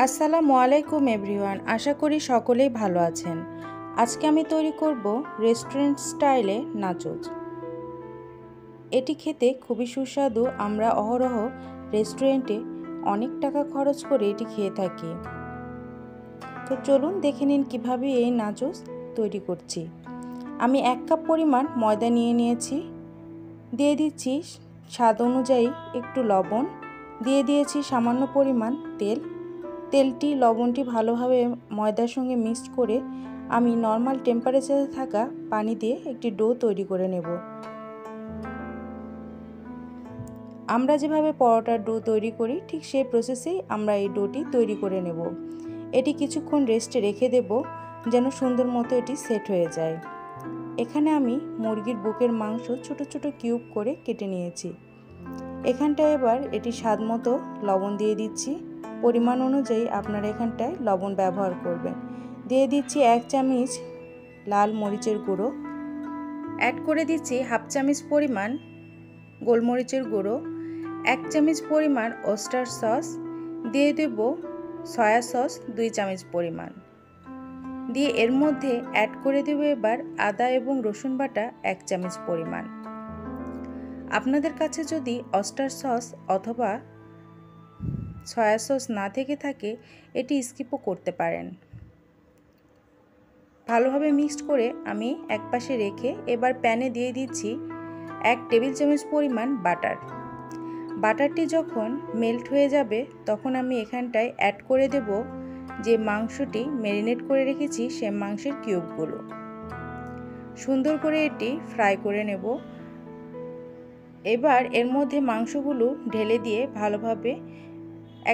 আসসালামু আলাইকুম এভরিওয়ান, আশা করি সকলেই ভালো আছেন। আজকে আমি তৈরি করব রেস্টুরেন্ট স্টাইলে নাচোস। এটি খেতে খুবই সুস্বাদু। আমরা অহরহ রেস্টুরেন্টে অনেক টাকা খরচ করে এটি খেয়ে থাকি। তো চলুন দেখে নিন কিভাবে এই নাচোস তৈরি করছি। আমি 1 কাপ পরিমাণ ময়দা নিয়ে নিয়েছি। দিয়ে দিচ্ছি স্বাদ অনুযায়ী একটু লবণ, দিয়ে দিয়েছি সামান্য পরিমাণ তেল। তেলটি লবণটি ভালোভাবে ময়দার সঙ্গে মিক্সড করে আমি নর্মাল টেম্পারেচারে থাকা পানি দিয়ে একটি ডো তৈরি করে নেব। আমরা যেভাবে পরোটার ডো তৈরি করি ঠিক সেই প্রসেসেই আমরা এই ডোটি তৈরি করে নেব। এটি কিছুক্ষণ রেস্টে রেখে দেব যেন সুন্দর মতো এটি সেট হয়ে যায়। এখানে আমি মুরগির বুকের মাংস ছোট ছোট কিউব করে কেটে নিয়েছি। এখানটায় এবার এটি স্বাদ মতো লবণ দিয়ে দিচ্ছি। পরিমাণ অনুযায়ী আপনারা এখানটায় লবণ ব্যবহার করবেন। দিয়ে দিচ্ছি 1 চামচ লাল মরিচের গুঁড়ো, অ্যাড করে দিচ্ছি 1/2 চামচ পরিমাণ গোলমরিচের গুঁড়ো, 1 চামচ পরিমাণ ওস্টার সস, দিয়ে দেব সয়া সস 2 চামচ পরিমাণ, দিয়ে এর মধ্যে অ্যাড করে দেব এবার আদা এবং রসুন বাটা 1 চামচ পরিমাণ। আপনাদের কাছে যদি ওস্টার সস অথবা সয়া সস না থেকে থাকে এটি স্কিপও করতে পারেন। ভালোভাবে মিক্সড করে আমি একপাশে রেখে এবার প্যানে দিয়ে দিচ্ছি 1 টেবিল চামচ পরিমাণ বাটার। বাটারটি যখন মেল্ট হয়ে যাবে তখন আমি এখানটায় অ্যাড করে দেব যে মাংসটি ম্যারিনেট করে রেখেছি সে মাংসের কিউবগুলো। সুন্দর করে এটি ফ্রাই করে নেব। এবার এর মধ্যে মাংসগুলো ঢেলে দিয়ে ভালোভাবে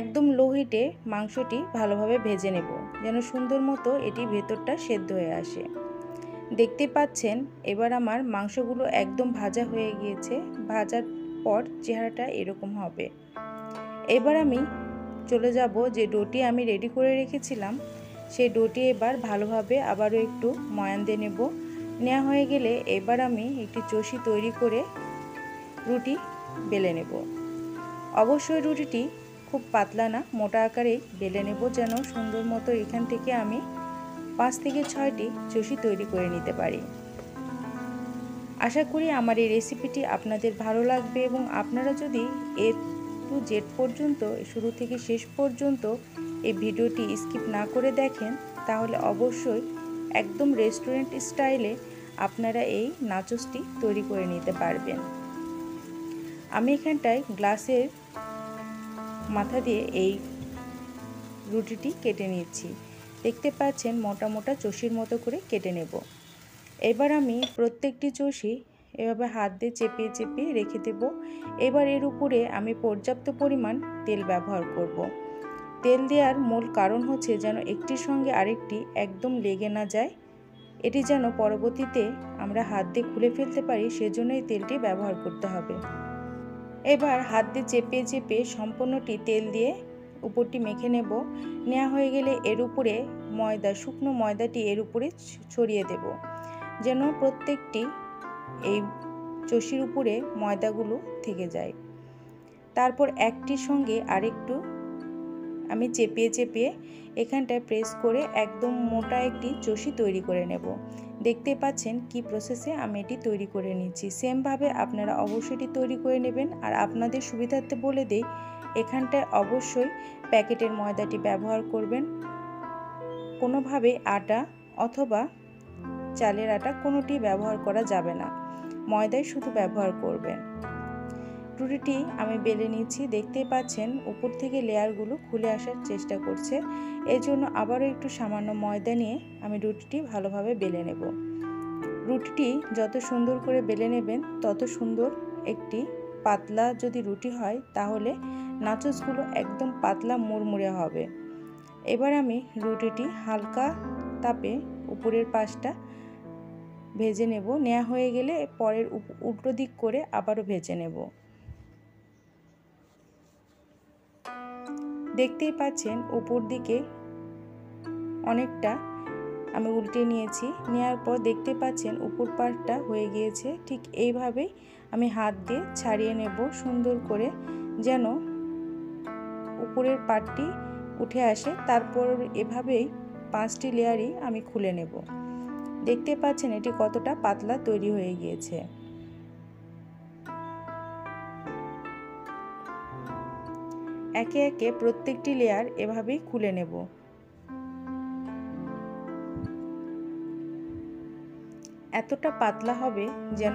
একদম লো হিটে মাংসটি ভালোভাবে ভেজে নেব যেন সুন্দর মতো এটি ভেতরটা সেদ্ধ হয়ে আসে। দেখতে পাচ্ছেন এবার আমার মাংসগুলো একদম ভাজা হয়ে গিয়েছে। ভাজার পর চেহারাটা এরকম হবে। এবার আমি চলে যাব যে ডোটি আমি রেডি করে রেখেছিলাম সেই ডোটি এবার ভালোভাবে আবারও একটু ময়ান দিয়ে নেব। নেওয়া হয়ে গেলে এবার আমি একটি চষি তৈরি করে রুটি বেলে নেব। অবশ্যই রুটিটি খুব পাতলা না, মোটা আকারেই বেলে নেব যেন সুন্দর মতো এখান থেকে আমি 5 থেকে 6টি চষি তৈরি করে নিতে পারি। আশা করি আমার এই রেসিপিটি আপনাদের ভালো লাগবে এবং আপনারা যদি A to Z পর্যন্ত শুরু থেকে শেষ পর্যন্ত এই ভিডিওটি স্কিপ না করে দেখেন তাহলে অবশ্যই একদম রেস্টুরেন্ট স্টাইলে আপনারা এই নাচোসটি তৈরি করে নিতে পারবেন। আমি এখানটায় গ্লাসের মাথা দিয়ে এই রুটিটি কেটে নিচ্ছি। দেখতে পাচ্ছেন মোটা মোটা চষির মতো করে কেটে নেব। এবার আমি প্রত্যেকটি চষি এভাবে হাত দিয়ে চেপিয়ে চেপিয়ে রেখে দেব। এবার এর উপরে আমি পর্যাপ্ত পরিমাণ তেল ব্যবহার করব। তেল দেওয়ার মূল কারণ হচ্ছে যেন একটির সঙ্গে আরেকটি একদম লেগে না যায়, এটি যেন পরবর্তীতে আমরা হাত দিয়ে খুলে ফেলতে পারি সেজন্য এই তেলটি ব্যবহার করতে হবে। এবার হাত দিয়ে চেপে চেপে সম্পূর্ণটি তেল দিয়ে উপরটি মেখে নেব। নেওয়া হয়ে গেলে এর উপরে শুকনো ময়দাটি এর উপরে ছড়িয়ে দেব যেন প্রত্যেকটি এই চষির উপরে ময়দাগুলো থেকে যায়। তারপর একটির সঙ্গে আরেকটু আমি চেপিয়ে চেপিয়ে এখানটায় প্রেস করে একদম মোটা একটি চষি তৈরি করে নেব। দেখতে পাচ্ছেন কি প্রসেসে আমি এটি তৈরি করে নিচ্ছি। সেমভাবে আপনারা অবশ্যই এটি তৈরি করে নেবেন। আর আপনাদের সুবিধার্থে বলে দেই এখানটায় অবশ্যই প্যাকেটের ময়দাটি ব্যবহার করবেন। কোনোভাবে আটা অথবা চালের আটা কোনোটি ব্যবহার করা যাবে না, ময়দাই শুধু ব্যবহার করবেন। রুটিটি আমি বেলে নিচ্ছি। দেখতেই পাচ্ছেন উপর থেকে লেয়ারগুলো খুলে আসার চেষ্টা করছে। এই জন্য আবারও একটু সামান্য ময়দা নিয়ে আমি রুটিটি ভালোভাবে বেলে নেব। রুটিটি যত সুন্দর করে বেলে নেবেন তত সুন্দর একটি পাতলা যদি রুটি হয় তাহলে নাচোসগুলো একদম পাতলা মুড়মুড়ে হবে। এবার আমি রুটিটি হালকা তাপে উপরের পাশটা ভেজে নেব। নেওয়া হয়ে গেলে পরের উল্টো দিক করে আবারও ভেজে নেব। দেখতেই পাচ্ছেন উপর দিকে অনেকটা আমি উল্টে নিয়েছি। নেওয়ার পর দেখতে পাচ্ছেন উপর পাটটা হয়ে গিয়েছে। ঠিক এইভাবেই আমি হাত দিয়ে ছাড়িয়ে নেব সুন্দর করে যেন উপরের পাটটি উঠে আসে। তারপর এভাবেই 5টি লেয়ারই আমি খুলে নেব। দেখতে পাচ্ছেন এটি কতটা পাতলা তৈরি হয়ে গিয়েছে। একে একে প্রত্যেকটি লেয়ার এভাবেই খুলে নেব। এতটা পাতলা হবে যেন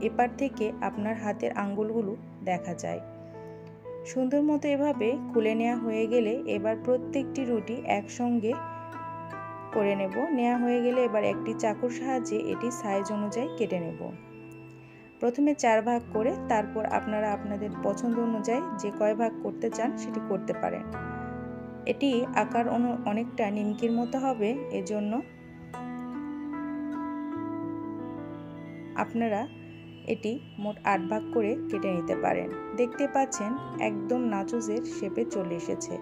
এপার থেকে আপনার হাতের আঙ্গুলগুলো দেখা যায়। সুন্দর মতো এভাবে খুলে নেওয়া হয়ে গেলে এবার প্রত্যেকটি রুটি একসঙ্গে করে নেব। নেওয়া হয়ে গেলে এবার একটি চাকুর সাহায্যে এটি সাইজ অনুযায়ী কেটে নেব। প্রথমে 4 ভাগ করে তারপর আপনারা আপনাদের পছন্দ অনুযায়ী যে কয় ভাগ করতে চান সেটি করতে পারেন। এটি আকার অনেকটা নিমকির মতো হবে, এজন্য আপনারা এটি মোট 8 ভাগ করে কেটে নিতে পারেন। দেখতে পাচ্ছেন একদম নাচোসের শেপে চলে এসেছে।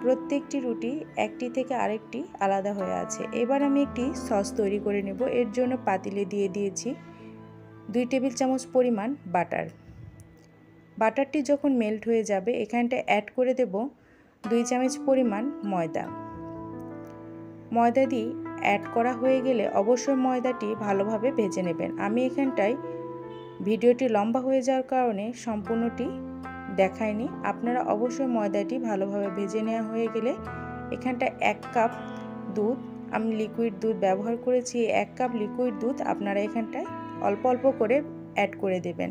প্রত্যেকটি রুটি একটি থেকে আরেকটি আলাদা হয়ে আছে। এবার আমি একটি সস তৈরি করে নেব। এর জন্য পাতিলে দিয়ে দিয়েছি 2 টেবিল চামচ পরিমাণ বাটার। বাটারটি যখন মেল্ট হয়ে যাবে এখানটা অ্যাড করে দেব 2 চামচ পরিমাণ ময়দা। ময়দা দিয়ে অ্যাড করা হয়ে গেলে অবশ্যই ময়দাটি ভালোভাবে ভেজে নেবেন। আমি এখানটায় ভিডিওটি লম্বা হয়ে যাওয়ার কারণে সম্পূর্ণটি দেখাইনি। আপনারা অবশ্যই ময়দাটি ভালোভাবে ভেজে নেওয়া হয়ে গেলে এখানটা 1 কাপ দুধ, আমি লিকুইড দুধ ব্যবহার করেছি। 1 কাপ লিকুইড দুধ আপনারা এখানটায় অল্প অল্প করে অ্যাড করে দেবেন।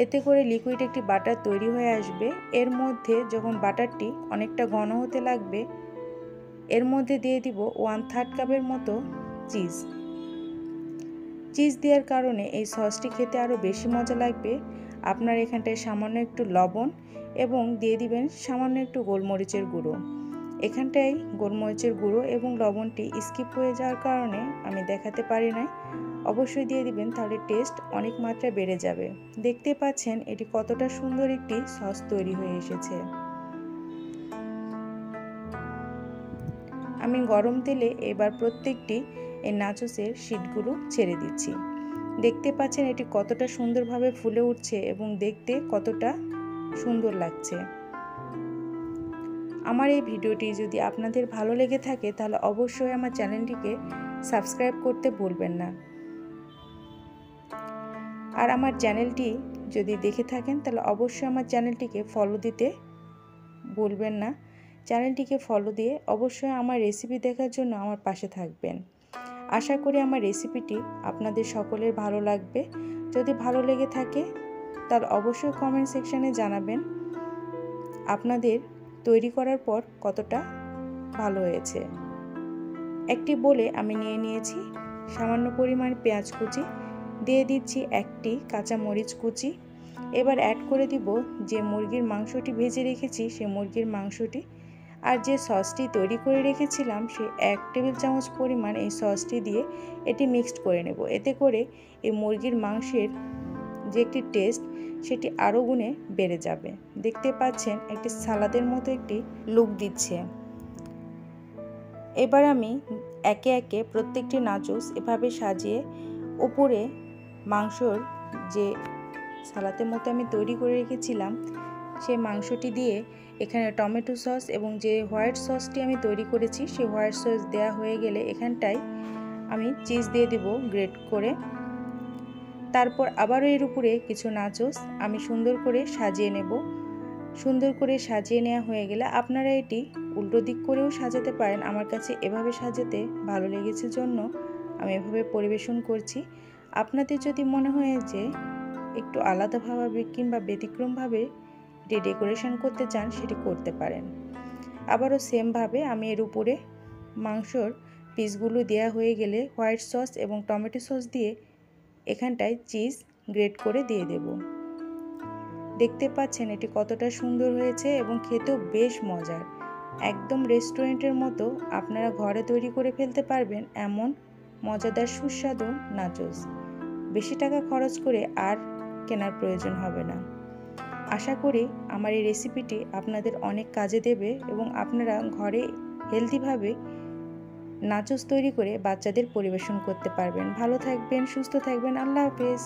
এতে করে লিকুইড একটি বাটার তৈরি হয়ে আসবে। এর মধ্যে যখন বাটারটি অনেকটা ঘন হতে লাগবে এর মধ্যে দিয়ে দিব 1/3 কাপের মতো চিজ। চিজ দেওয়ার কারণে এই সসটি খেতে আরও বেশি মজা লাগবে। আপনার এখানটায় সামান্য একটু লবণ এবং দিয়ে দিবেন সামান্য একটু গোলমরিচের গুঁড়ো। এখানটায় গোলমরিচের গুঁড়ো এবং লবণটি স্কিপ হয়ে যাওয়ার কারণে আমি দেখাতে পারি নাই। অবশ্যই দিয়ে দিবেন, তাহলে টেস্ট অনেক মাত্রায় বেড়ে যাবে। দেখতে পাচ্ছেন এটি কতটা সুন্দর একটি সস তৈরি হয়ে এসেছে। আমি গরম তেলে এবার প্রত্যেকটি এই নাচোসের শীটগুলো ছেড়ে দিচ্ছি। দেখতে পাচ্ছেন এটি কতটা সুন্দরভাবে ফুলে উঠছে এবং দেখতে কতটা সুন্দর লাগছে। আমার এই ভিডিওটি যদি আপনাদের ভালো লেগে থাকে তাহলে অবশ্যই আমার চ্যানেলটিকে সাবস্ক্রাইব করতে ভুলবেন না। আর আমার চ্যানেলটি যদি দেখে থাকেন তাহলে অবশ্যই আমার চ্যানেলটিকে ফলো দিতে ভুলবেন না। চ্যানেলটিকে ফলো দিয়ে অবশ্যই আমার রেসিপি দেখার জন্য আমার পাশে থাকবেন। আশা করি আমার রেসিপিটি আপনাদের সকলের ভালো লাগবে। যদি ভালো লেগে থাকে তাহলে অবশ্যই কমেন্ট সেকশানে জানাবেন আপনাদের তৈরি করার পর কতটা ভালো হয়েছে। একটি বলে আমি নিয়ে নিয়েছি সামান্য পরিমাণ পেঁয়াজ কুচি, দিয়ে দিচ্ছি একটি কাঁচা মরিচ কুচি। এবার অ্যাড করে দিব যে মুরগির মাংসটি ভেজে রেখেছি সেই মুরগির মাংসটি, আর যে সসটি তৈরি করে রেখেছিলাম সেই 1 টেবিল চামচ পরিমাণ এই সসটি দিয়ে এটি মিক্সড করে নেব। এতে করে এই মুরগির মাংসের যে একটি টেস্ট সেটি আরও গুণে বেড়ে যাবে। দেখতে পাচ্ছেন একটি সালাদের মতো একটি লুক দিচ্ছে। এবার আমি একে একে প্রত্যেকটি নাচোস এভাবে সাজিয়ে উপরে মাংসর যে সালাদের মতো আমি তৈরি করে রেখেছিলাম সেই মাংসটি দিয়ে এখানে টমেটো সস এবং যে হোয়াইট সসটি আমি তৈরি করেছি সেই হোয়াইট সস দেওয়া হয়ে গেলে এখানটায় আমি চিজ দিয়ে দেব গ্রেট করে। তারপর আবারও এর উপরে কিছু নাচোস আমি সুন্দর করে সাজিয়ে নেব। সুন্দর করে সাজিয়ে নেওয়া হয়ে গেলে আপনারা এটি উল্টো দিক করেও সাজাতে পারেন। আমার কাছে এভাবে সাজাতে ভালো লেগেছে জন্য আমি এভাবে পরিবেশন করছি। আপনাদের যদি মনে হয় যে একটু আলাদাভাবে কিংবা ব্যতিক্রমভাবে এটি ডেকোরেশন করতে চান সেটি করতে পারেন। আবারও সেমভাবে আমি এর উপরে মাংসর পিসগুলো দেওয়া হয়ে গেলে হোয়াইট সস এবং টমেটো সস দিয়ে এখানটায় চিজ গ্রেট করে দিয়ে দেব। দেখতে পাচ্ছেন এটি কতটা সুন্দর হয়েছে এবং খেতেও বেশ মজার। একদম রেস্টুরেন্টের মতো আপনারা ঘরে তৈরি করে ফেলতে পারবেন এমন মজাদার সুস্বাদু নাচোস। বেশি টাকা খরচ করে আর কেনার প্রয়োজন হবে না। আশা করি আমার এই রেসিপিটি আপনাদের অনেক কাজে দেবে এবং আপনারা ঘরে হেলদিভাবে নাচোস তৈরি করে বাচ্চাদের পরিবেশন করতে পারবেন। ভালো থাকবেন, সুস্থ থাকবেন। আল্লাহ হাফেজ।